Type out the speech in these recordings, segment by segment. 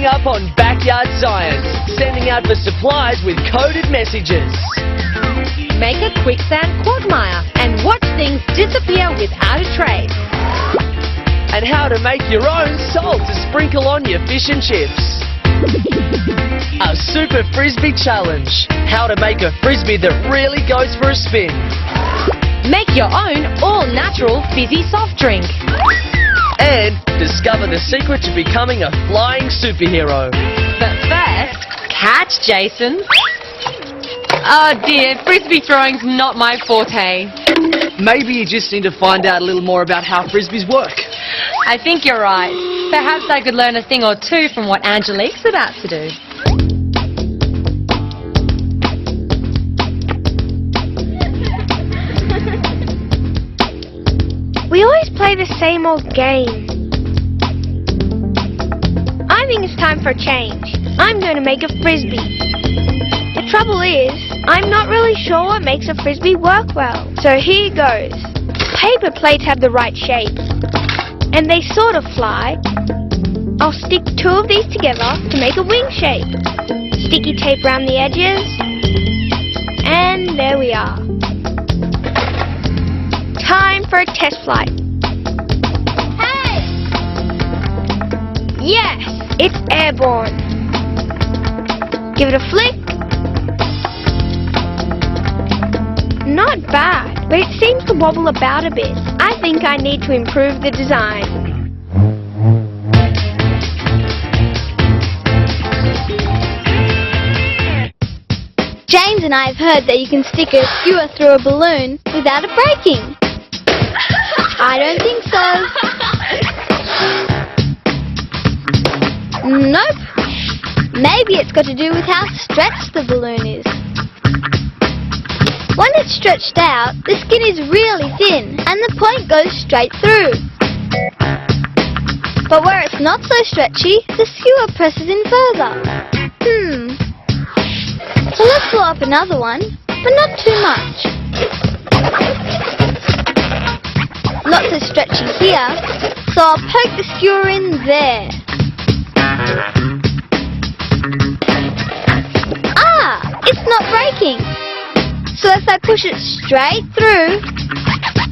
Coming up on Backyard Science, sending out for supplies with coded messages. Make a quicksand quagmire and watch things disappear without a trace. And how to make your own salt to sprinkle on your fish and chips. A super frisbee challenge. How to make a frisbee that really goes for a spin. Make your own all-natural fizzy soft drink. And discover the secret to becoming a flying superhero. But first, catch Jason. Oh dear, frisbee throwing's not my forte. Maybe you just need to find out a little more about how frisbees work. I think you're right. Perhaps I could learn a thing or two from what Angelique's about to do. We always play the same old game. I think it's time for a change. I'm going to make a frisbee. The trouble is, I'm not really sure what makes a frisbee work well. So here goes. Paper plates have the right shape, and they sort of fly. I'll stick two of these together to make a wing shape. Sticky tape around the edges, and there we are. Time for a test flight. Hey! Yes, it's airborne. Give it a flick. Not bad, but it seems to wobble about a bit. I think I need to improve the design. James and I have heard that you can stick a skewer through a balloon without it breaking. I don't think so. Nope. Maybe it's got to do with how stretched the balloon is. When it's stretched out, the skin is really thin and the point goes straight through. But where it's not so stretchy, the skewer presses in further. So let's blow up another one, but not too much. Not so stretchy here, so I'll poke the skewer in there. Ah, it's not breaking. So if I push it straight through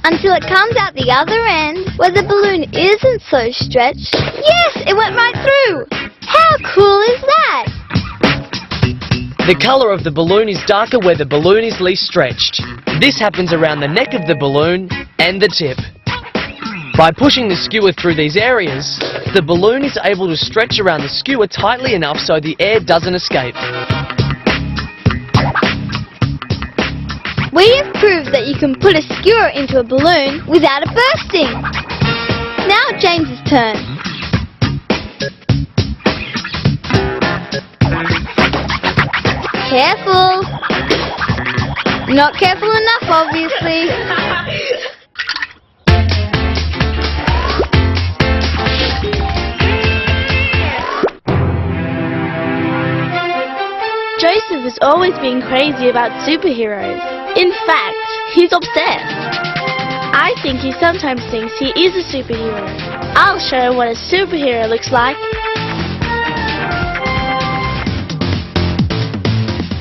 until it comes out the other end where the balloon isn't so stretched, yes, it went right through. How cool is that? The colour of the balloon is darker where the balloon is least stretched. This happens around the neck of the balloon and the tip. By pushing the skewer through these areas, the balloon is able to stretch around the skewer tightly enough so the air doesn't escape. We have proved that you can put a skewer into a balloon without it bursting. Now James's turn. Careful. Not careful enough, obviously. Joseph has always been crazy about superheroes. In fact, he's obsessed. I think he sometimes thinks he is a superhero. I'll show him what a superhero looks like.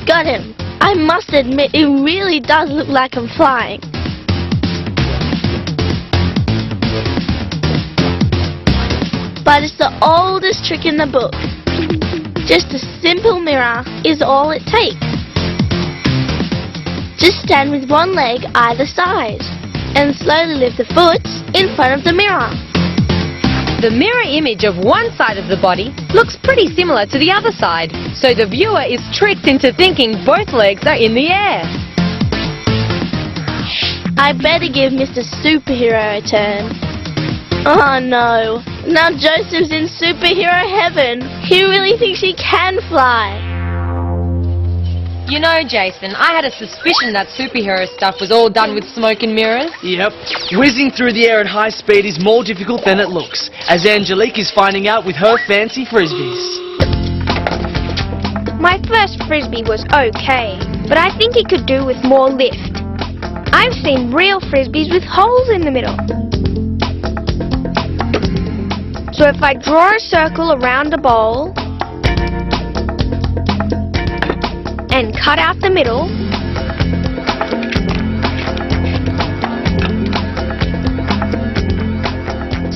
Got him. I must admit, it really does look like I'm flying. But it's the oldest trick in the book. Just a simple mirror is all it takes. Just stand with one leg either side and slowly lift the foot in front of the mirror. The mirror image of one side of the body looks pretty similar to the other side, so the viewer is tricked into thinking both legs are in the air. I better give Mr. Superhero a turn. Oh no, now Joseph's in superhero heaven. He really thinks he can fly. You know, Jason, I had a suspicion that superhero stuff was all done with smoke and mirrors. Yep. Whizzing through the air at high speed is more difficult than it looks, as Angelique is finding out with her fancy frisbees. My first frisbee was okay, but I think it could do with more lift. I've seen real frisbees with holes in the middle. So if I draw a circle around a bowl and cut out the middle.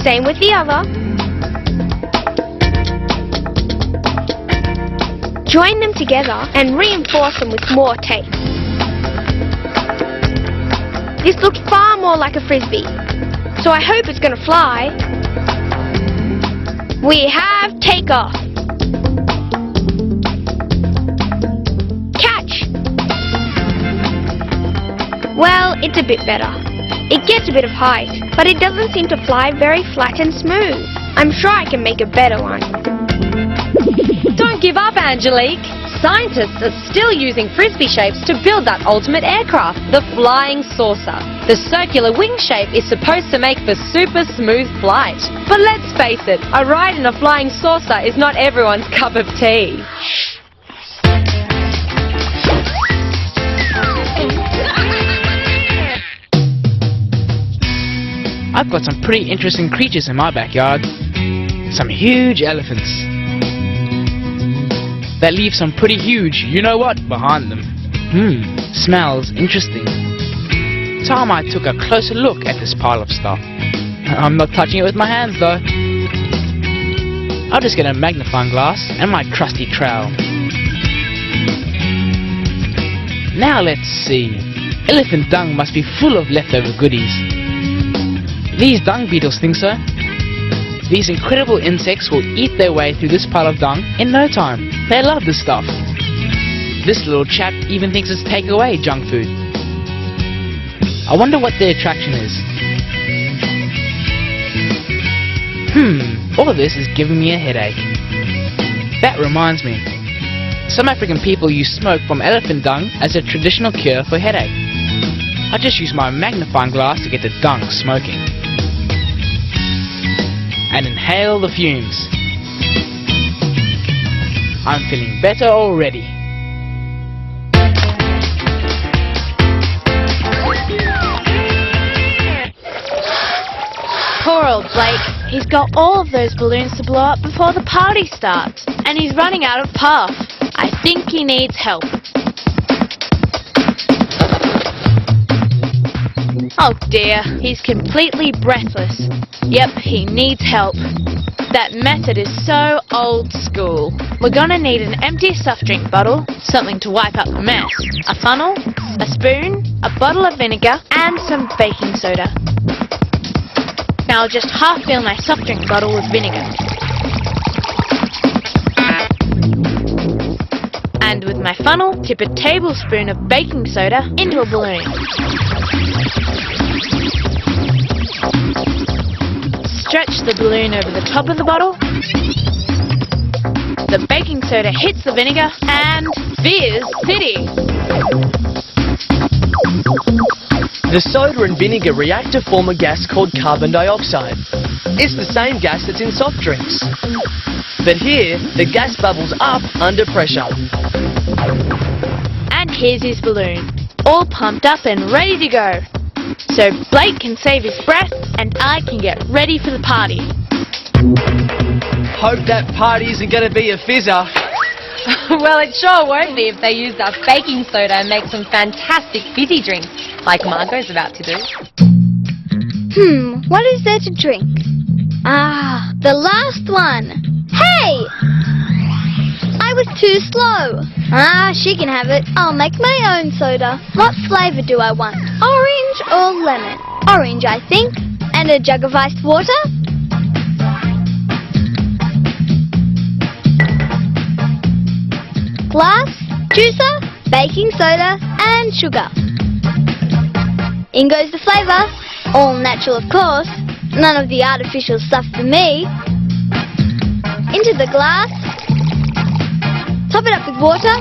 Same with the other. Join them together and reinforce them with more tape. This looks far more like a frisbee, so I hope it's going to fly. We have takeoff. Catch! Well, it's a bit better. It gets a bit of height, but it doesn't seem to fly very flat and smooth. I'm sure I can make a better one. Don't give up, Angelique. Scientists are still using frisbee shapes to build that ultimate aircraft, the flying saucer. The circular wing shape is supposed to make for super smooth flight. But let's face it, a ride in a flying saucer is not everyone's cup of tea. I've got some pretty interesting creatures in my backyard. Some huge elephants that leave some pretty huge you-know-what behind them. Smells interesting. Time I took a closer look at this pile of stuff. I'm not touching it with my hands though. I'll just get a magnifying glass and my trusty trowel. Now let's see. Elephant dung must be full of leftover goodies. These dung beetles think so. These incredible insects will eat their way through this pile of dung in no time. They love this stuff. This little chap even thinks it's takeaway junk food. I wonder what their attraction is. All of this is giving me a headache. That reminds me. Some African people use smoke from elephant dung as a traditional cure for headache. I just use my magnifying glass to get the dung smoking and inhale the fumes. I'm feeling better already. Poor old Blake. He's got all of those balloons to blow up before the party starts, and he's running out of puff. I think he needs help. Oh dear, he's completely breathless. Yep, he needs help. That method is so old school. We're gonna need an empty soft drink bottle, something to wipe up the mess, a funnel, a spoon, a bottle of vinegar, and some baking soda. Now I'll just half fill my soft drink bottle with vinegar. And with my funnel, tip a tablespoon of baking soda into a balloon. Stretch the balloon over the top of the bottle. The baking soda hits the vinegar and Fizz City! The soda and vinegar react to form a gas called carbon dioxide. It's the same gas that's in soft drinks. But here, the gas bubbles up under pressure. And here's his balloon, all pumped up and ready to go. So Blake can save his breath and I can get ready for the party. Hope that party isn't going to be a fizzer. Well, it sure won't be if they use our baking soda and make some fantastic fizzy drinks, like Margot's about to do. What is there to drink? Ah, the last one. Hey! I was too slow. Ah, she can have it. I'll make my own soda. What flavour do I want? Orange or lemon? Orange, I think. And a jug of iced water? Glass, juicer, baking soda, and sugar. In goes the flavour. All natural, of course. None of the artificial stuff for me. Into the glass. Top it up with water.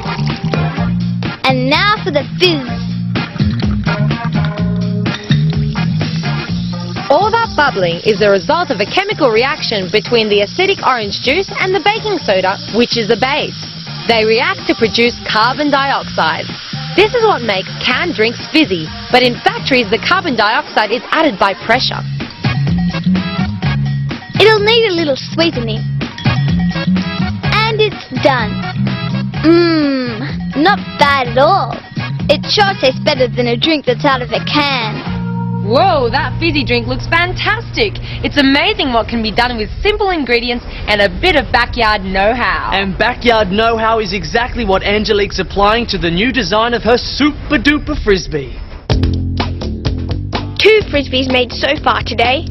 And now for the fizz. All that bubbling is the result of a chemical reaction between the acidic orange juice and the baking soda, which is a base. They react to produce carbon dioxide. This is what makes canned drinks fizzy, but in factories the carbon dioxide is added by pressure. It'll need a little sweetening. And it's done. Not bad at all. It sure tastes better than a drink that's out of a can. Whoa, that fizzy drink looks fantastic. It's amazing what can be done with simple ingredients and a bit of backyard know-how. And backyard know-how is exactly what Angelique's applying to the new design of her super duper frisbee. 2 frisbees made so far today.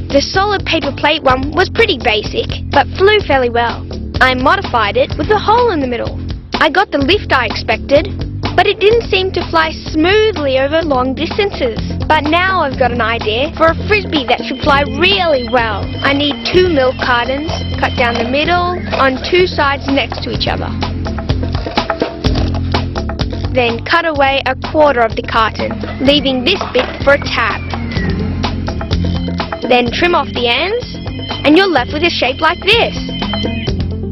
The solid paper plate one was pretty basic, but flew fairly well. I modified it with a hole in the middle. I got the lift I expected, but it didn't seem to fly smoothly over long distances. But now I've got an idea for a frisbee that should fly really well. I need 2 milk cartons, cut down the middle, on 2 sides next to each other. Then cut away 1/4 of the carton, leaving this bit for a tab. Then trim off the ends, and you're left with a shape like this.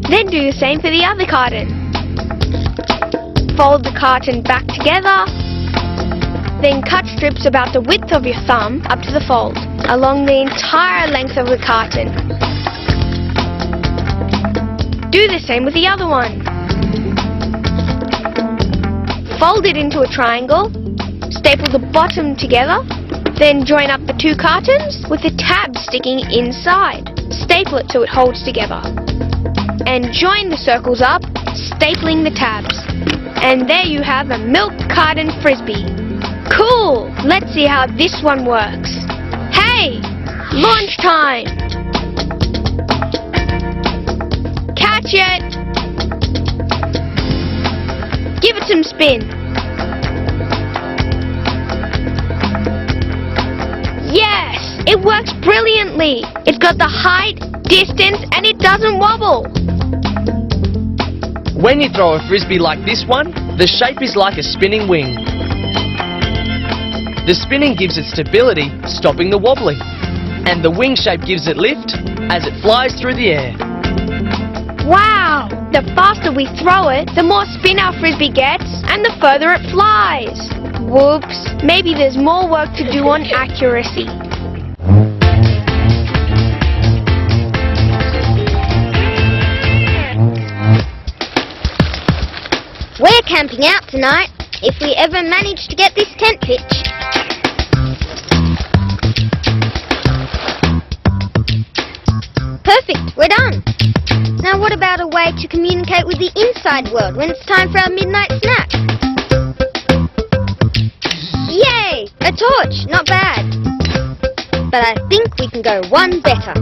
Then do the same for the other carton. Fold the carton back together, then cut strips about the width of your thumb up to the fold, along the entire length of the carton. Do the same with the other one. Fold it into a triangle, staple the bottom together, then join up the 2 cartons with the tab sticking inside. Staple it so it holds together. And join the circles up, stapling the tabs. And there you have a milk carton frisbee. Cool! Let's see how this one works. Hey! Launch time! Catch it! Give it some spin. Yes! It works brilliantly! It's got the height, distance, and it doesn't wobble. When you throw a frisbee like this one, the shape is like a spinning wing. The spinning gives it stability, stopping the wobbling. And the wing shape gives it lift as it flies through the air. Wow! The faster we throw it, the more spin our frisbee gets, and the further it flies. Whoops! Maybe there's more work to do on accuracy. We're camping out tonight, if we ever manage to get this tent pitched. Perfect, we're done. Now what about a way to communicate with the inside world when it's time for our midnight snack? Yay! A torch, not bad. But I think we can go one better.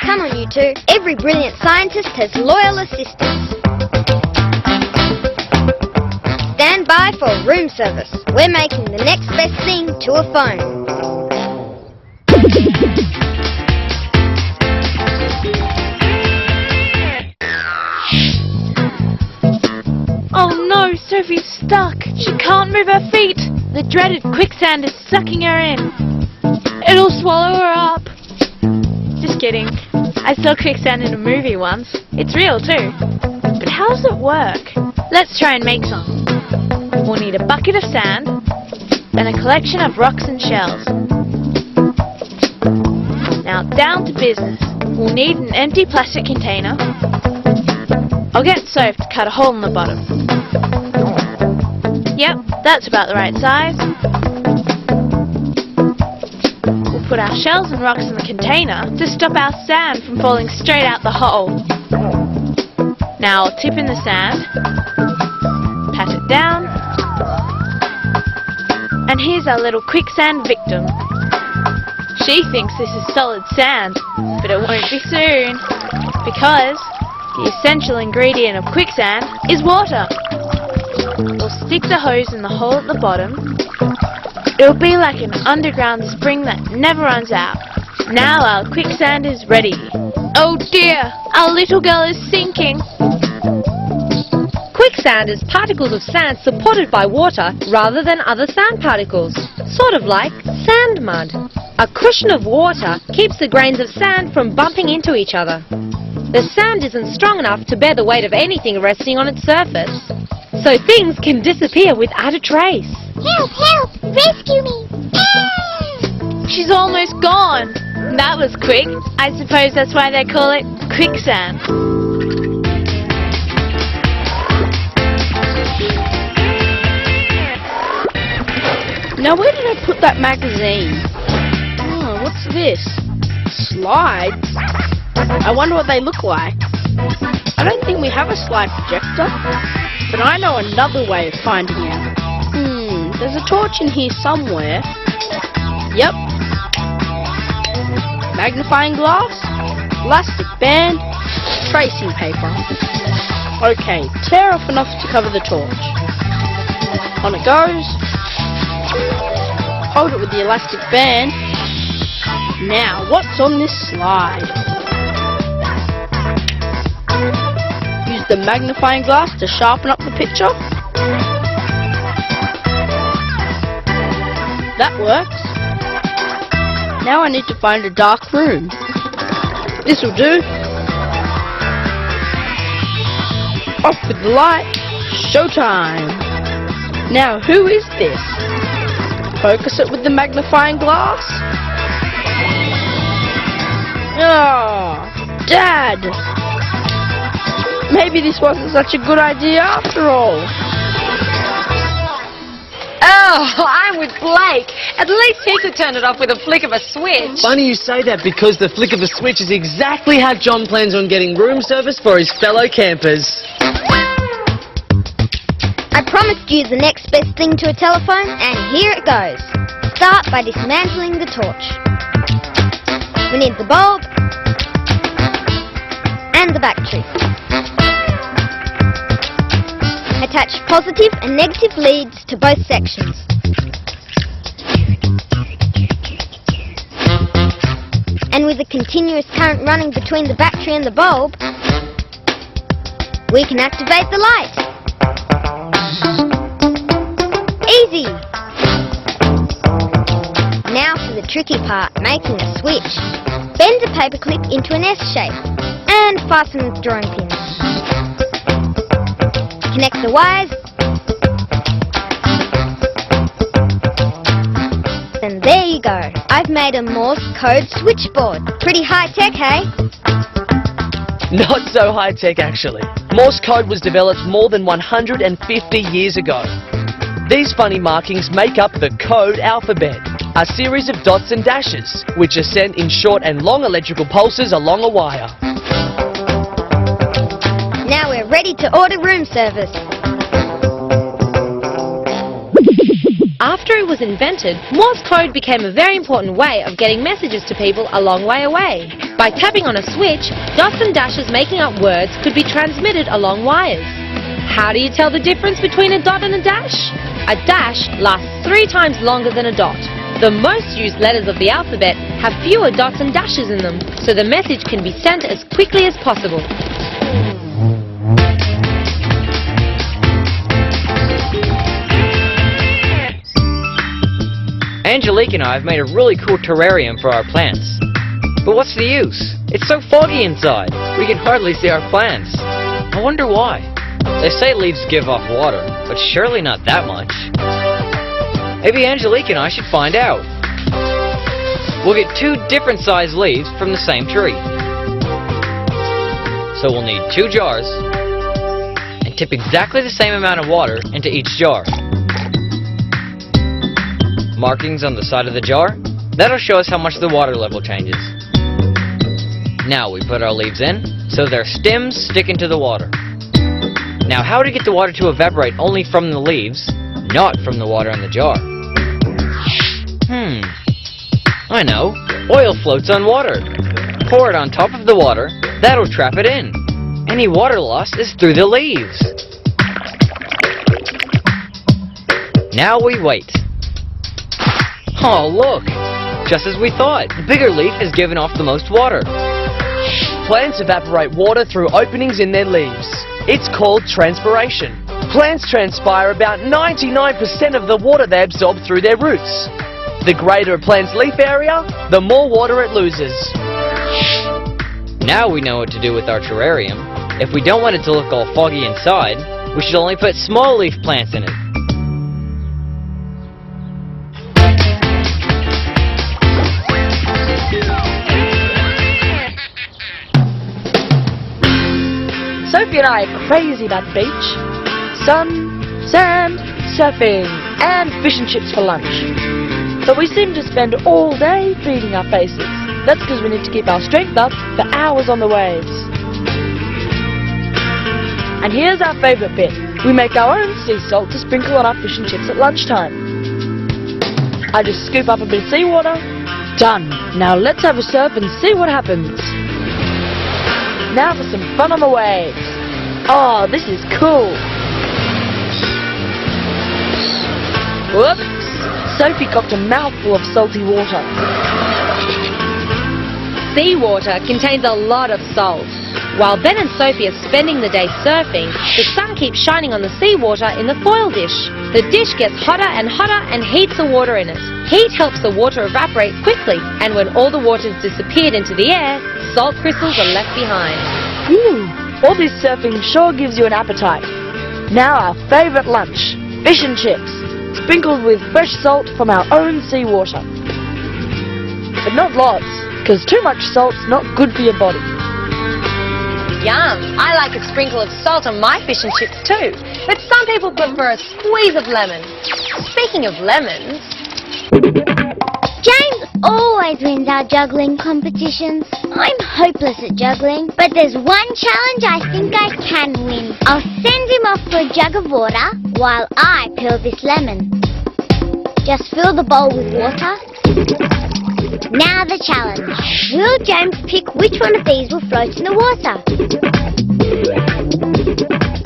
Come on, you two. Every brilliant scientist has loyal assistants. Stand by for room service. We're making the next best thing to a phone. Oh no, Sophie's stuck. She can't move her feet. The dreaded quicksand is sucking her in. It'll swallow her up. Just kidding. I saw quicksand in a movie once. It's real too. But how does it work? Let's try and make some. We'll need a bucket of sand and a collection of rocks and shells. Now down to business. We'll need an empty plastic container. I'll get Soph to cut a hole in the bottom. Yep, that's about the right size. We'll put our shells and rocks in the container to stop our sand from falling straight out the hole. Now I'll tip in the sand, pat it down, and here's our little quicksand victim. She thinks this is solid sand, but it won't be soon, because the essential ingredient of quicksand is water. We'll stick the hose in the hole at the bottom. It'll be like an underground spring that never runs out. Now our quicksand is ready. Oh dear, our little girl is sinking. Quicksand is particles of sand supported by water rather than other sand particles, sort of like sand mud. A cushion of water keeps the grains of sand from bumping into each other. The sand isn't strong enough to bear the weight of anything resting on its surface, so things can disappear without a trace. Help! Help! Rescue me! Ah! She's almost gone. That was quick. I suppose that's why they call it quicksand. Now where did I put that magazine? Oh, what's this? Slides? I wonder what they look like. I don't think we have a slide projector, but I know another way of finding out. There's a torch in here somewhere. Yep. Magnifying glass, elastic band, tracing paper. Okay, tear off enough to cover the torch. On it goes. Hold it with the elastic band. Now, what's on this slide? Use the magnifying glass to sharpen up the picture. That works. Now I need to find a dark room. This will do. Off with the light. Showtime. Now who is this? Focus it with the magnifying glass. Oh, Dad! Maybe this wasn't such a good idea after all. Oh, I'm with Blake. At least he could turn it off with a flick of a switch. Funny you say that, because the flick of a switch is exactly how John plans on getting room service for his fellow campers. I promised you the next best thing to a telephone, and here it goes. Start by dismantling the torch. We need the bulb and the battery. Attach positive and negative leads to both sections. And with a continuous current running between the battery and the bulb, we can activate the light. Easy! Now for the tricky part, making a switch. Bend a paperclip into an S shape and fasten the drawing pins. Connect the wires, and there you go. I've made a Morse code switchboard. Pretty high-tech, hey? Not so high-tech, actually. Morse code was developed more than 150 years ago. These funny markings make up the code alphabet, a series of dots and dashes, which are sent in short and long electrical pulses along a wire. Now we're ready to order room service. After it was invented, Morse code became a very important way of getting messages to people a long way away. By tapping on a switch, dots and dashes making up words could be transmitted along wires. How do you tell the difference between a dot and a dash? A dash lasts 3 times longer than a dot. The most used letters of the alphabet have fewer dots and dashes in them, so the message can be sent as quickly as possible. Angelique and I have made a really cool terrarium for our plants. But what's the use? It's so foggy inside, we can hardly see our plants. I wonder why. They say leaves give off water, but surely not that much. Maybe Angelique and I should find out. We'll get 2 different sized leaves from the same tree. So we'll need 2 jars and tip exactly the same amount of water into each jar. Markings on the side of the jar, that'll show us how much the water level changes. Now we put our leaves in, so their stems stick into the water. Now how to get the water to evaporate only from the leaves, not from the water in the jar? I know. Oil floats on water. Pour it on top of the water, that'll trap it in. Any water loss is through the leaves. Now we wait. Oh, look! Just as we thought, the bigger leaf has given off the most water. Plants evaporate water through openings in their leaves. It's called transpiration. Plants transpire about 99% of the water they absorb through their roots. The greater a plant's leaf area, the more water it loses. Now we know what to do with our terrarium. If we don't want it to look all foggy inside, we should only put small leaf plants in it. Sophie and I are crazy about the beach. Sun, sand, surfing, and fish and chips for lunch. But we seem to spend all day feeding our faces. That's because we need to keep our strength up for hours on the waves. And here's our favourite bit. We make our own sea salt to sprinkle on our fish and chips at lunchtime. I just scoop up a bit of seawater. Done. Now let's have a surf and see what happens. Now for some fun on the waves. Oh, this is cool. Whoops! Sophie copped a mouthful of salty water. Seawater contains a lot of salt. While Ben and Sophie are spending the day surfing, the sun keeps shining on the seawater in the foil dish. The dish gets hotter and heats the water in it. Heat helps the water evaporate quickly, and when all the water's disappeared into the air, salt crystals are left behind. All this surfing sure gives you an appetite. Now our favourite lunch, fish and chips, sprinkled with fresh salt from our own seawater. But not lots, because too much salt's not good for your body. Yum! I like a sprinkle of salt on my fish and chips too, but some people prefer a squeeze of lemon. Speaking of lemons... James always wins our juggling competitions. I'm hopeless at juggling, but there's one challenge I think I can win. I'll send him off for a jug of water while I peel this lemon. Just fill the bowl with water. Now the challenge. Will James pick which one of these will float in the water?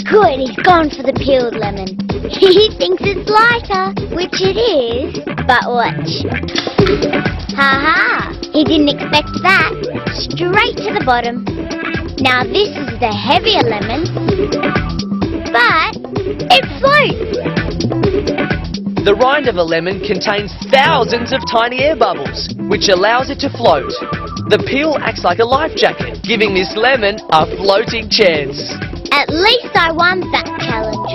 Good, he's gone for the peeled lemon. He thinks it's lighter, which it is, but watch. Ha-ha! He didn't expect that. Straight to the bottom. Now this is the heavier lemon, but it floats. The rind of a lemon contains thousands of tiny air bubbles, which allows it to float. The peel acts like a life jacket, giving this lemon a floating chance. At least I won that challenge.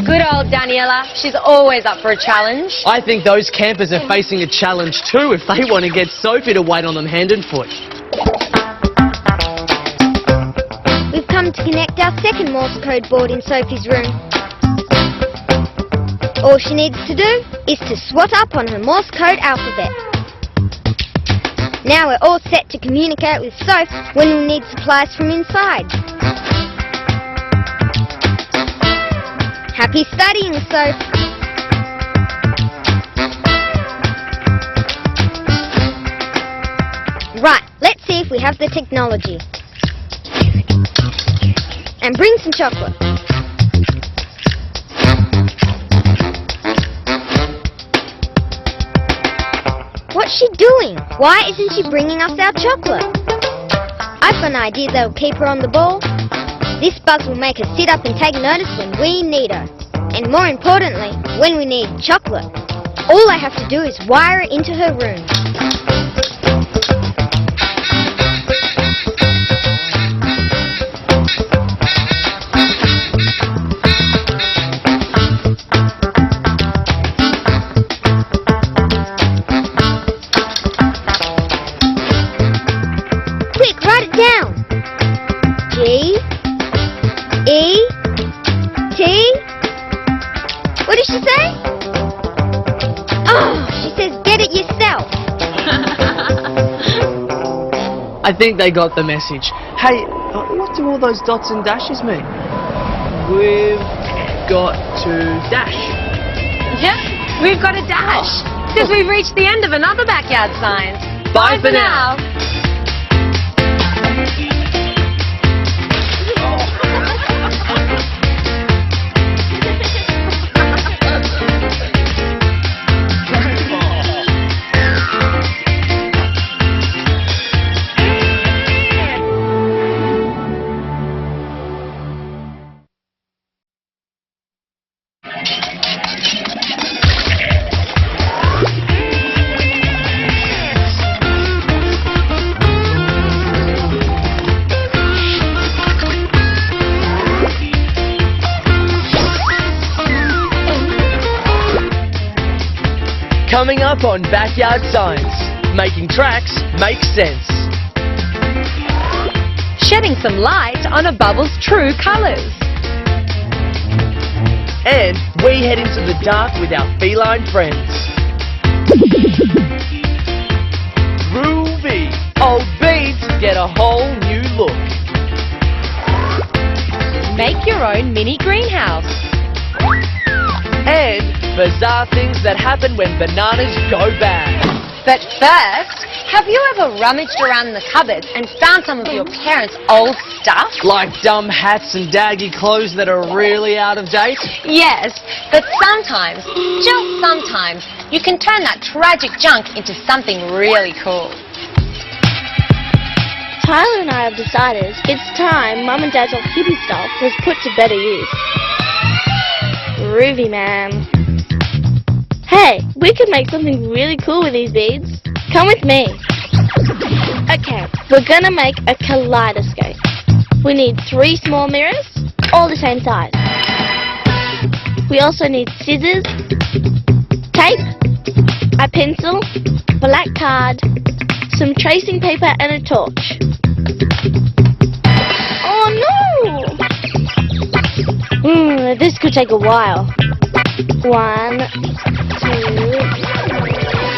Good old Daniela. She's always up for a challenge. I think those campers are facing a challenge too if they want to get Sophie to wait on them hand and foot. We've come to connect our second Morse code board in Sophie's room. All she needs to do is to swat up on her Morse code alphabet. Now we're all set to communicate with Soph when we need supplies from inside. Happy studying, Soph. Right, let's see if we have the technology. And bring some chocolate. What's she doing? Why isn't she bringing us our chocolate? I've got an idea that'll keep her on the ball. This buzz will make her sit up and take notice when we need her. And more importantly, when we need chocolate. All I have to do is wire it into her room. What did she say? Oh, she says get it yourself. I think they got the message. Hey, what do all those dots and dashes mean? We've got to dash. Yeah, we've got a dash. Because we've reached the end of another backyard sign. Bye for now. Coming up on Backyard Science, making tracks make sense. shedding some light on a bubble's true colours. And we head into the dark with our feline friends. Groovy! Old beads get a whole new look. Make your own mini greenhouse. And bizarre things that happen when bananas go bad. But first, have you ever rummaged around the cupboard and found some of your parents' old stuff? Like dumb hats and daggy clothes that are really out of date? Yes, but sometimes, just sometimes, you can turn that tragic junk into something really cool. Tyler and I have decided it's time Mum and Dad's old hippie stuff was put to better use. Groovy, man. Hey, we could make something really cool with these beads. Come with me. Okay, we're gonna make a kaleidoscope. We need 3 small mirrors, all the same size. We also need scissors, tape, a pencil, black card, some tracing paper and a torch. Oh no! This could take a while. 1, 2, 3, 4.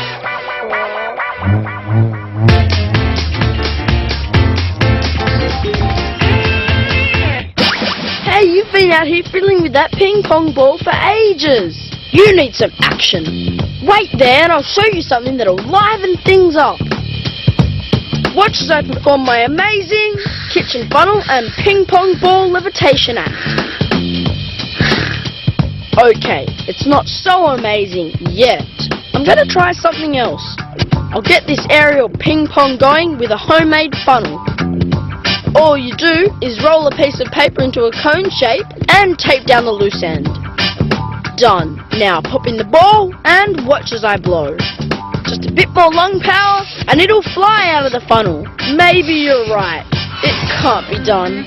Hey, you've been out here fiddling with that ping pong ball for ages. You need some action. Wait there and I'll show you something that'll liven things up. Watch as I perform my amazing kitchen funnel and ping pong ball levitation act. Okay, it's not so amazing yet. I'm gonna try something else. I'll get this aerial ping pong going with a homemade funnel. All you do is roll a piece of paper into a cone shape and tape down the loose end. Done. Now pop in the ball and watch as I blow. Just a bit more lung power and it'll fly out of the funnel. Maybe you're right. It can't be done.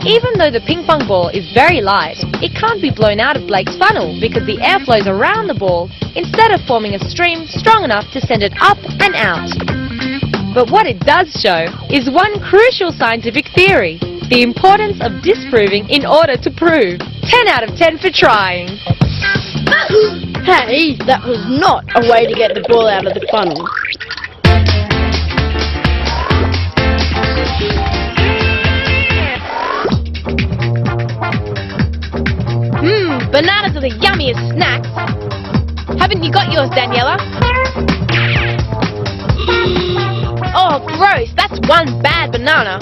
Even though the ping pong ball is very light, it can't be blown out of Blake's funnel because the air flows around the ball instead of forming a stream strong enough to send it up and out. But what it does show is one crucial scientific theory, the importance of disproving in order to prove. 10 out of 10 for trying. Hey, that was not a way to get the ball out of the funnel. Bananas are the yummiest snacks. Haven't you got yours, Daniela? Oh, gross, that's one bad banana.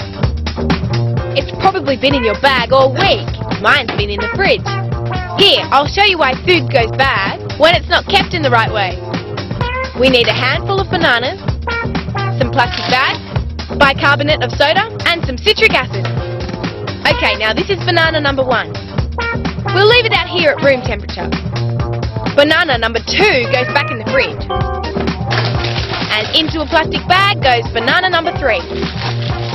It's probably been in your bag all week. Mine's been in the fridge. Here, I'll show you why food goes bad when it's not kept in the right way. We need a handful of bananas, some plastic bags, bicarbonate of soda, and some citric acid. Okay, now this is banana number 1. We'll leave it out here at room temperature. Banana number 2 goes back in the fridge. And into a plastic bag goes banana number 3.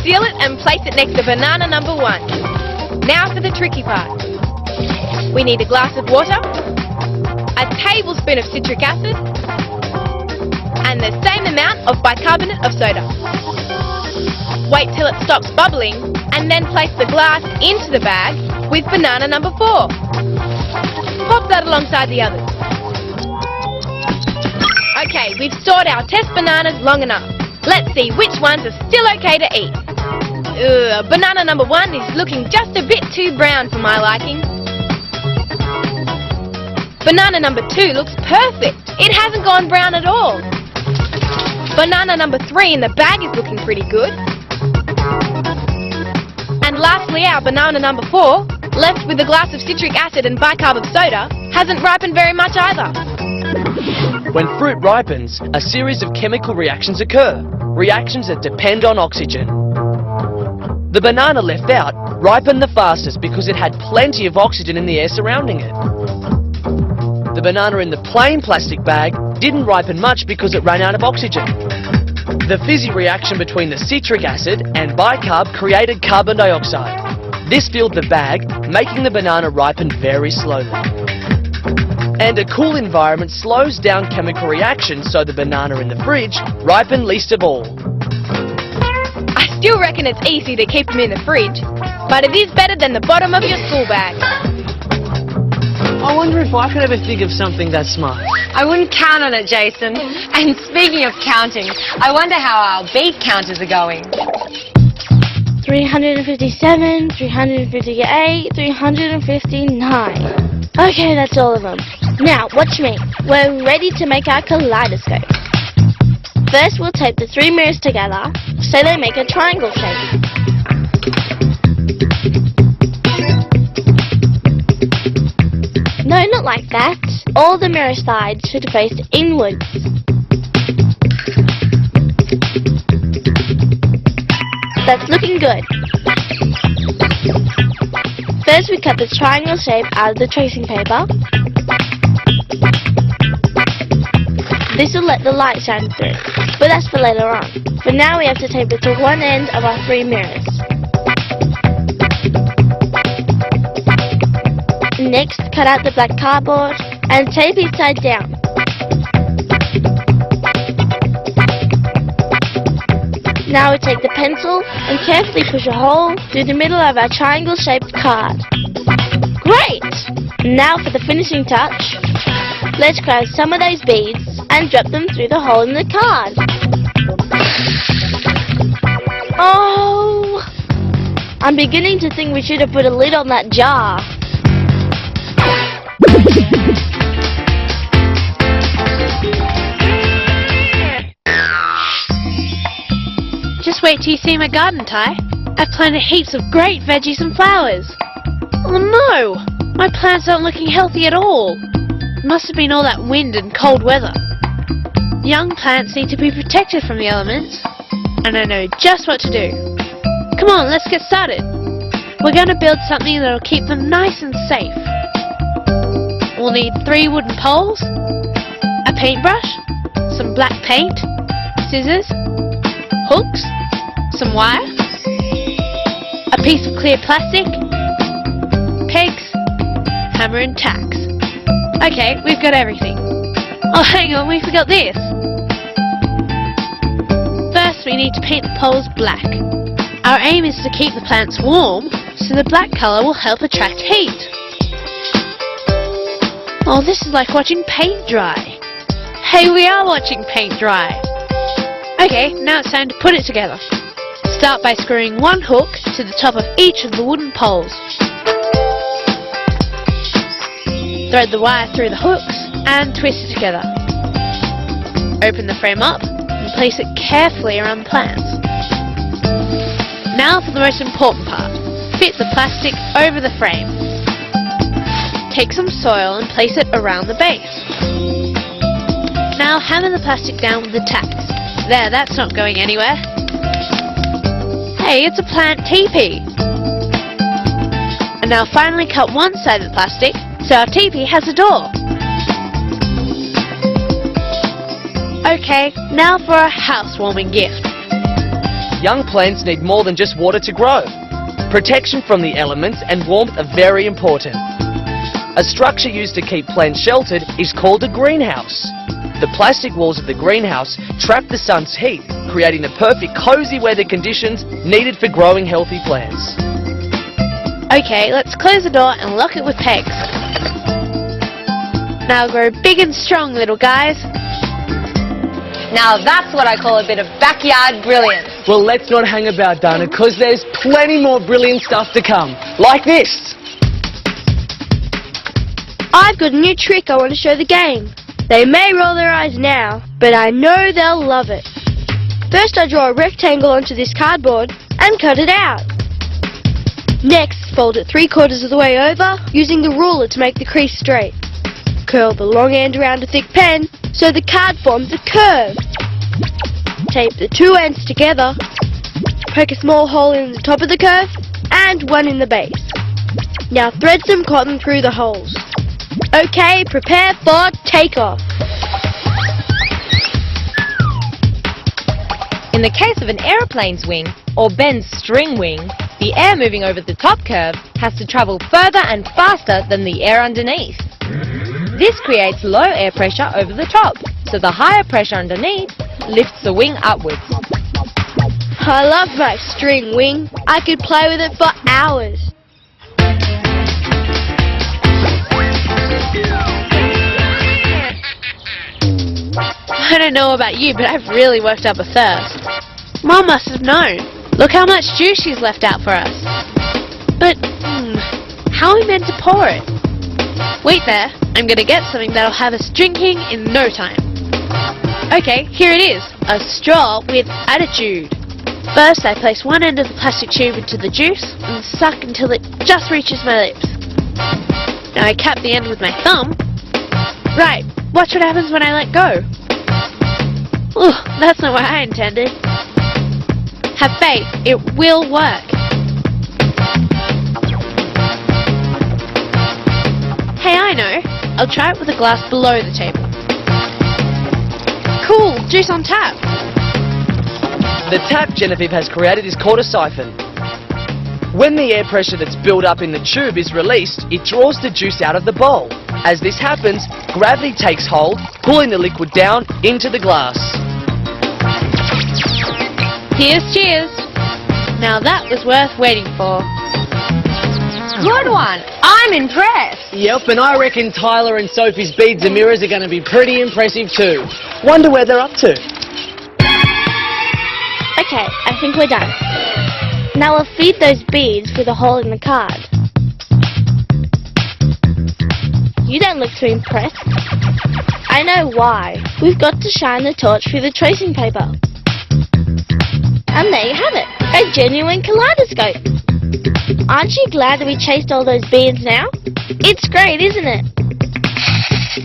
Seal it and place it next to banana number 1. Now for the tricky part. We need a glass of water, a tablespoon of citric acid, and the same amount of bicarbonate of soda. Wait till it stops bubbling and then place the glass into the bag with banana number 4. Pop that alongside the others. Okay, we've stored our test bananas long enough. Let's see which ones are still okay to eat. Banana number 1 is looking just a bit too brown for my liking. Banana number 2 looks perfect. It hasn't gone brown at all. Banana number 3 in the bag is looking pretty good. And lastly, our banana number 4, left with a glass of citric acid and bicarb of soda, hasn't ripened very much either. When fruit ripens, a series of chemical reactions occur. Reactions that depend on oxygen. The banana left out ripened the fastest because it had plenty of oxygen in the air surrounding it. The banana in the plain plastic bag didn't ripen much because it ran out of oxygen. The fizzy reaction between the citric acid and bicarb created carbon dioxide. This filled the bag, making the banana ripen very slowly. And a cool environment slows down chemical reactions, so the banana in the fridge ripened least of all. I still reckon it's easy to keep them in the fridge, but it is better than the bottom of your school bag. I wonder if I could ever think of something that smart. I wouldn't count on it, Jason. And speaking of counting, I wonder how our beat counters are going. 357, 358, 359. Okay, that's all of them. Now, watch me. We're ready to make our kaleidoscope. First, we'll tape the 3 mirrors together so they make a triangle shape. No, not like that. All the mirror sides should face inwards. That's looking good. First, we cut the triangle shape out of the tracing paper. This will let the light shine through, but that's for later on. For now, we have to tape it to one end of our 3 mirrors. Next, cut out the black cardboard and tape each side down. Now we take the pencil and carefully push a hole through the middle of our triangle-shaped card. Great! Now for the finishing touch. Let's grab some of those beads and drop them through the hole in the card. Oh! I'm beginning to think we should have put a lid on that jar. Just wait till you see my garden, Ty. I've planted heaps of great veggies and flowers. Oh no! My plants aren't looking healthy at all. It must have been all that wind and cold weather. Young plants need to be protected from the elements, and I know just what to do. Come on, let's get started. We're going to build something that'll keep them nice and safe. We'll need 3 wooden poles, a paintbrush, some black paint, scissors, hooks, some wire, a piece of clear plastic, pegs, hammer and tacks. Okay, we've got everything. Oh, hang on, we forgot this. First, we need to paint the poles black. Our aim is to keep the plants warm, so the black colour will help attract heat. Oh, this is like watching paint dry. Hey, we are watching paint dry. Okay, now it's time to put it together. Start by screwing 1 hook to the top of each of the wooden poles. Thread the wire through the hooks and twist it together. Open the frame up and place it carefully around the plants. Now for the most important part. Fit the plastic over the frame. Take some soil and place it around the base. Now hammer the plastic down with the tacks. There, that's not going anywhere. Hey, it's a plant teepee. And now finally cut one side of the plastic so our teepee has a door. Okay, now for a housewarming gift. Young plants need more than just water to grow. Protection from the elements and warmth are very important. A structure used to keep plants sheltered is called a greenhouse. The plastic walls of the greenhouse trap the sun's heat, creating the perfect cozy weather conditions needed for growing healthy plants. Okay, let's close the door and lock it with pegs. Now grow big and strong, little guys. Now that's what I call a bit of backyard brilliance. Well, let's not hang about, Dana, because there's plenty more brilliant stuff to come. Like this. I've got a new trick I want to show the gang. They may roll their eyes now, but I know they'll love it. First I draw a rectangle onto this cardboard and cut it out. Next, fold it 3/4 of the way over, using the ruler to make the crease straight. Curl the long end around a thick pen so the card forms a curve. Tape the 2 ends together, poke a small hole in the top of the curve and one in the base. Now thread some cotton through the holes. Okay, prepare for takeoff. In the case of an aeroplane's wing, or Ben's string wing, the air moving over the top curve has to travel further and faster than the air underneath. This creates low air pressure over the top, so the higher pressure underneath lifts the wing upwards. I love my string wing. I could play with it for hours. I don't know about you, but I've really worked up a thirst. Mom must have known. Look how much juice she's left out for us. But, how are we meant to pour it? Wait there, I'm gonna get something that'll have us drinking in no time. Okay, here it is, a straw with attitude. First, I place one end of the plastic tube into the juice and suck until it just reaches my lips. Now I cap the end with my thumb. Right, watch what happens when I let go. Ugh, that's not what I intended. Have faith, it will work. Hey, I know. I'll try it with a glass below the table. Cool, juice on tap. The tap Genevieve has created is called a siphon. When the air pressure that's built up in the tube is released, it draws the juice out of the bowl. As this happens, gravity takes hold, pulling the liquid down into the glass. Here's cheers. Now that was worth waiting for. Good one. I'm impressed. Yep, and I reckon Tyler and Sophie's beads and mirrors are going to be pretty impressive too. Wonder where they're up to. Okay, I think we're done. Now we'll feed those beads through the hole in the card. You don't look too impressed. I know why. We've got to shine the torch through the tracing paper. And there you have it, a genuine kaleidoscope. Aren't you glad that we chased all those beads now? It's great, isn't it?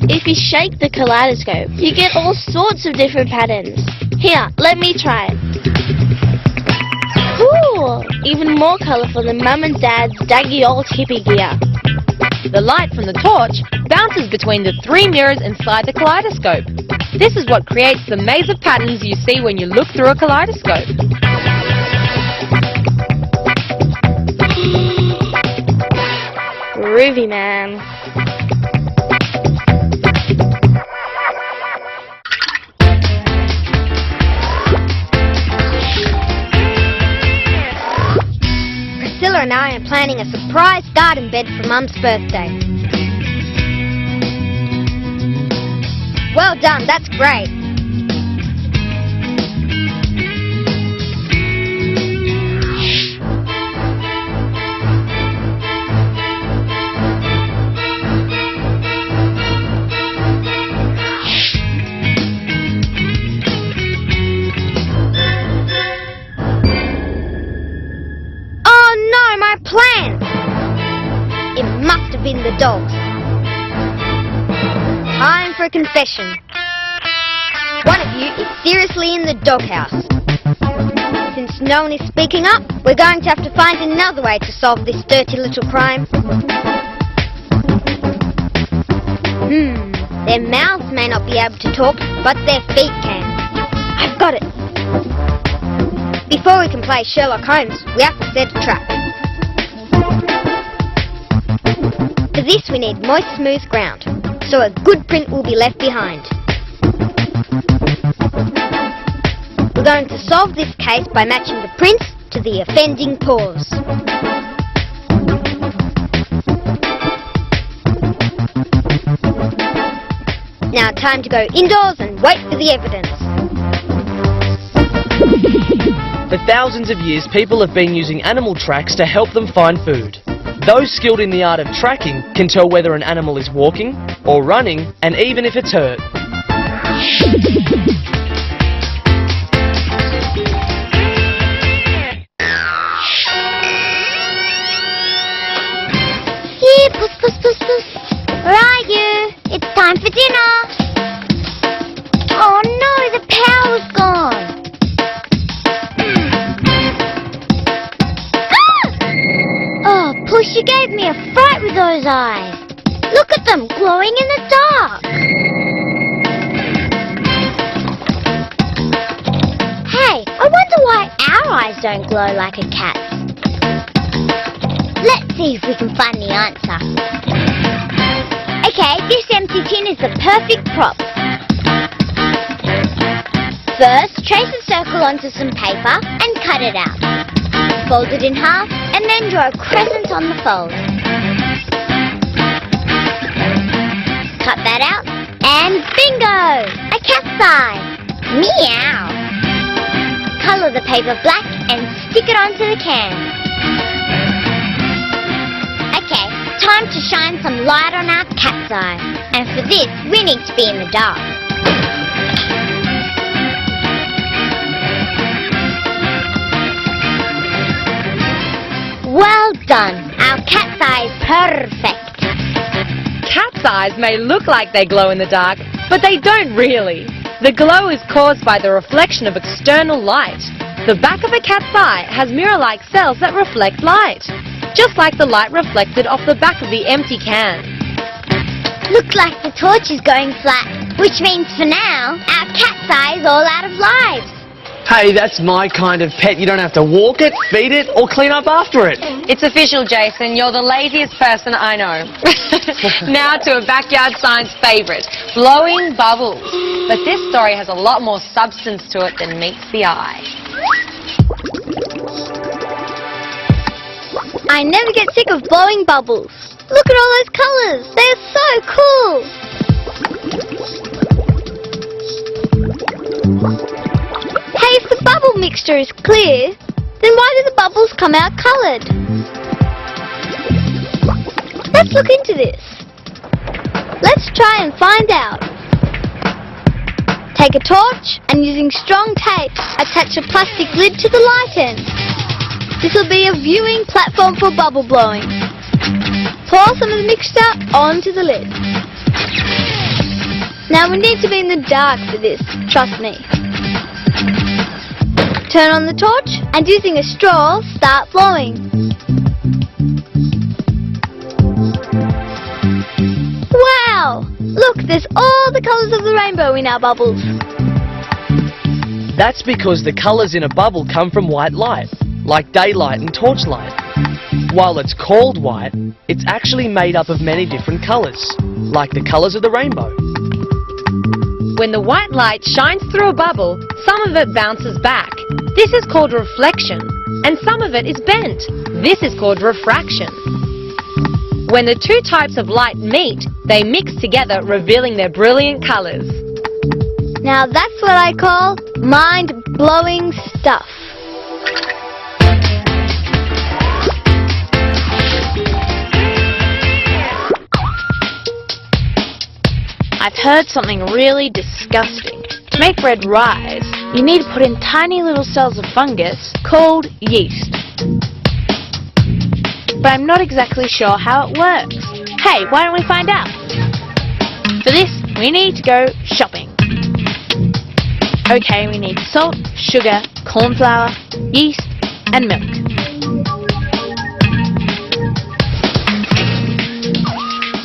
If you shake the kaleidoscope, you get all sorts of different patterns. Here, let me try it. Cool! Even more colourful than Mum and Dad's daggy old hippie gear. The light from the torch bounces between the 3 mirrors inside the kaleidoscope. This is what creates the maze of patterns you see when you look through a kaleidoscope. Groovy, man. Priscilla and I are planning a surprise garden bed for Mum's birthday. Well done, that's great. Oh no, my plants! It must have been the dogs. Time for a confession. One of you is seriously in the doghouse. Since no one is speaking up, we're going to have to find another way to solve this dirty little crime. Their mouths may not be able to talk, but their feet can. I've got it. Before we can play Sherlock Holmes, we have to set a trap. For this we need moist, smooth ground, so a good print will be left behind. We're going to solve this case by matching the prints to the offending paws. Now time to go indoors and wait for the evidence. For thousands of years, people have been using animal tracks to help them find food. Those skilled in the art of tracking can tell whether an animal is walking or running, and even if it's hurt. Here, puss, puss, puss, puss. Where are you? It's time for dinner. Oh no, the power's gone. Oh, Puss, you gave me a fright with those eyes. Look at them, glowing in the dark. Hey, I wonder why our eyes don't glow like a cat's. Let's see if we can find the answer. Okay, this empty tin is the perfect prop. First, trace a circle onto some paper and cut it out. Fold it in half and then draw a crescent on the fold. Cut that out and bingo! A cat's eye! Meow! Colour the paper black and stick it onto the can. Okay, time to shine some light on our cat's eye. And for this, we need to be in the dark. Well done! Our cat's eye is perfect. Cat's eyes may look like they glow in the dark, but they don't really. The glow is caused by the reflection of external light. The back of a cat's eye has mirror-like cells that reflect light, just like the light reflected off the back of the empty can. Looks like the torch is going flat, which means for now, our cat's eye is all out of lives. Hey, that's my kind of pet. You don't have to walk it, feed it, or clean up after it. It's official, Jason. You're the laziest person I know. Now to a backyard science favourite, blowing bubbles. But this story has a lot more substance to it than meets the eye. I never get sick of blowing bubbles. Look at all those colours. They're so cool. Hey, if the bubble mixture is clear, then why do the bubbles come out coloured? Let's look into this. Let's try and find out. Take a torch and using strong tape, attach a plastic lid to the light end. This will be a viewing platform for bubble blowing. Pour some of the mixture onto the lid. Now we need to be in the dark for this, trust me. Turn on the torch and using a straw, start blowing. Wow! Look, there's all the colours of the rainbow in our bubbles. That's because the colours in a bubble come from white light, like daylight and torchlight. While it's called white, it's actually made up of many different colours, like the colours of the rainbow. When the white light shines through a bubble, some of it bounces back. This is called reflection, and some of it is bent. This is called refraction. When the two types of light meet, they mix together, revealing their brilliant colours. Now that's what I call mind-blowing stuff. I've heard something really disgusting. To make bread rise, you need to put in tiny little cells of fungus called yeast. But I'm not exactly sure how it works. Hey, why don't we find out? For this, we need to go shopping. Okay, we need salt, sugar, corn flour, yeast, and milk.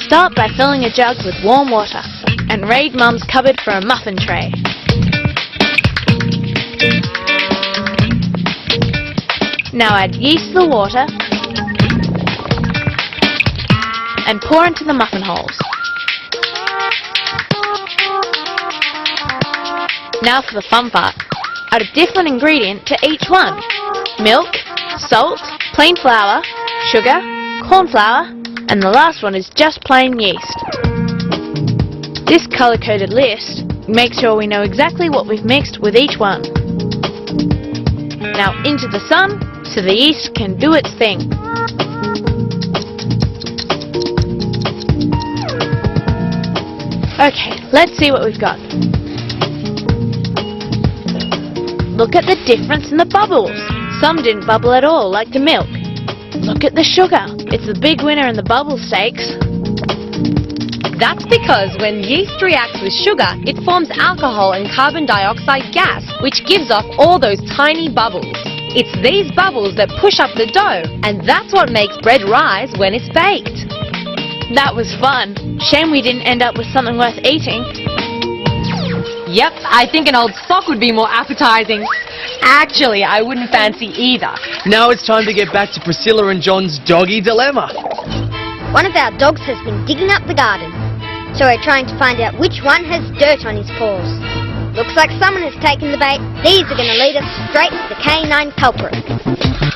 Start by filling a jug with warm water and raid Mum's cupboard for a muffin tray. Now add yeast to the water and pour into the muffin holes. Now for the fun part. Add a different ingredient to each one. Milk, salt, plain flour, sugar, corn flour, and the last one is just plain yeast. This colour-coded list makes sure we know exactly what we've mixed with each one. Now into the sun so the yeast can do its thing. Okay, let's see what we've got. Look at the difference in the bubbles. Some didn't bubble at all, like the milk. Look at the sugar. It's the big winner in the bubble stakes. That's because when yeast reacts with sugar, it forms alcohol and carbon dioxide gas, which gives off all those tiny bubbles. It's these bubbles that push up the dough, and that's what makes bread rise when it's baked. That was fun. Shame we didn't end up with something worth eating. Yep, I think an old sock would be more appetizing. Actually, I wouldn't fancy either. Now it's time to get back to Priscilla and John's doggy dilemma. One of our dogs has been digging up the garden, so we're trying to find out which one has dirt on his paws. Looks like someone has taken the bait. These are going to lead us straight to the canine culprit.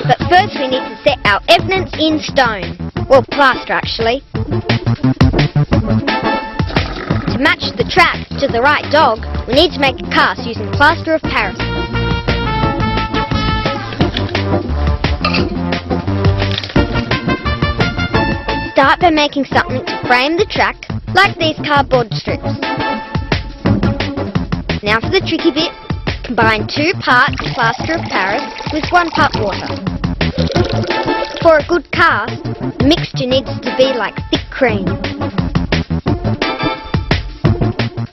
But first we need to set our evidence in stone. Well, plaster actually. To match the track to the right dog, we need to make a cast using plaster of Paris. Start by making something to frame the track, like these cardboard strips. Now for the tricky bit, combine 2 parts plaster of Paris with 1 part water. For a good cast, the mixture needs to be like thick cream.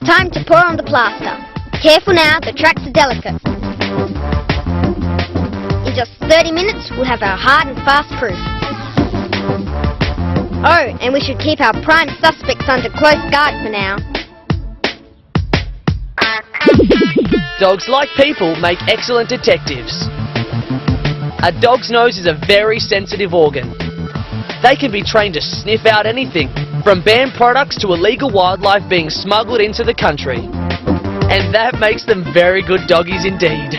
Time to pour on the plaster. Careful now, the tracks are delicate. In just 30 minutes, we'll have our hard and fast proof. Oh, and we should keep our prime suspects under close guard for now. Dogs, like people, make excellent detectives. A dog's nose is a very sensitive organ. They can be trained to sniff out anything, from banned products to illegal wildlife being smuggled into the country. And that makes them very good doggies indeed.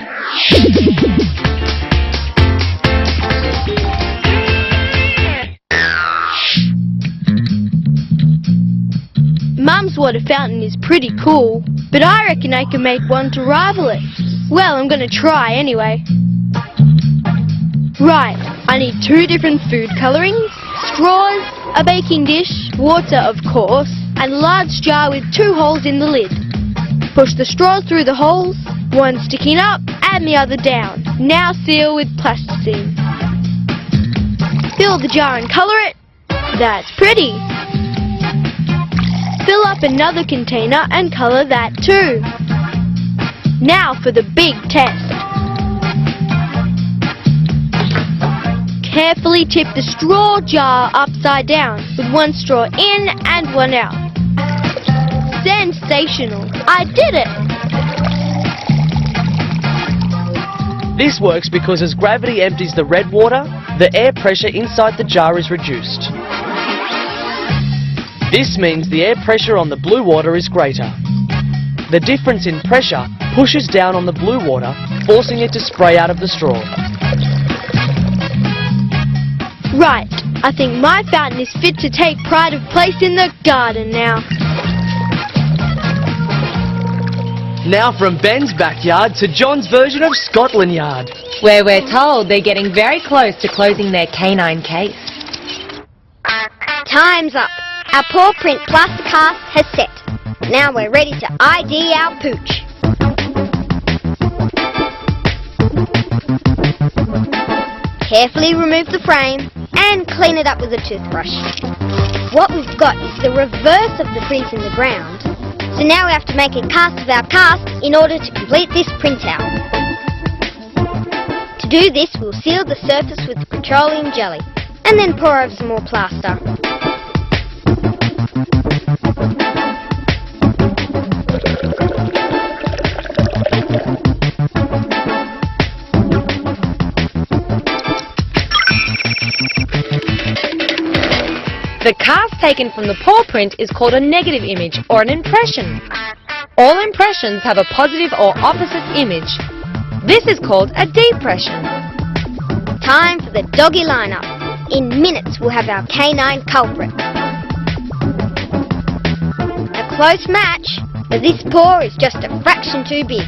Mum's water fountain is pretty cool, but I reckon I can make one to rival it. Well, I'm gonna try anyway. Right, I need 2 different food colorings, straws, a baking dish, water of course, and a large jar with 2 holes in the lid. Push the straws through the holes, one sticking up and the other down. Now seal with plasticine. Fill the jar and color it. That's pretty. Fill up another container and color that too. Now for the big test. Carefully tip the straw jar upside down with 1 straw in and 1 out. Sensational! I did it! This works because as gravity empties the red water, the air pressure inside the jar is reduced. This means the air pressure on the blue water is greater. The difference in pressure pushes down on the blue water, forcing it to spray out of the straw. Right, I think my fountain is fit to take pride of place in the garden now. Now from Ben's backyard to John's version of Scotland Yard. Where we're told they're getting very close to closing their canine case. Time's up. Our paw print plaster cast has set. Now we're ready to ID our pooch. Carefully remove the frame and clean it up with a toothbrush. What we've got is the reverse of the print in the ground. So now we have to make a cast of our cast in order to complete this printout. To do this, we'll seal the surface with petroleum jelly and then pour over some more plaster. The cast taken from the paw print is called a negative image or an impression. All impressions have a positive or opposite image. This is called a depression. Time for the doggy lineup. In minutes we'll have our canine culprit. A close match, but this paw is just a fraction too big.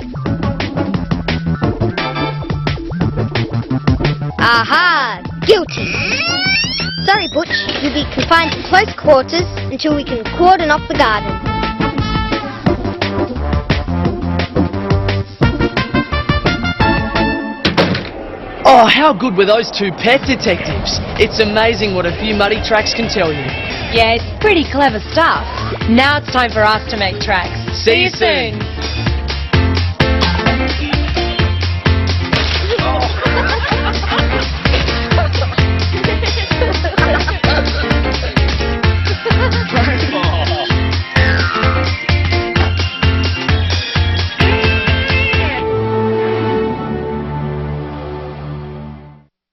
Aha! Guilty! Sorry, Butch, you'll be confined to close quarters until we can cordon off the garden. Oh, how good were those 2 pet detectives? It's amazing what a few muddy tracks can tell you. Yeah, it's pretty clever stuff. Now it's time for us to make tracks. See you soon.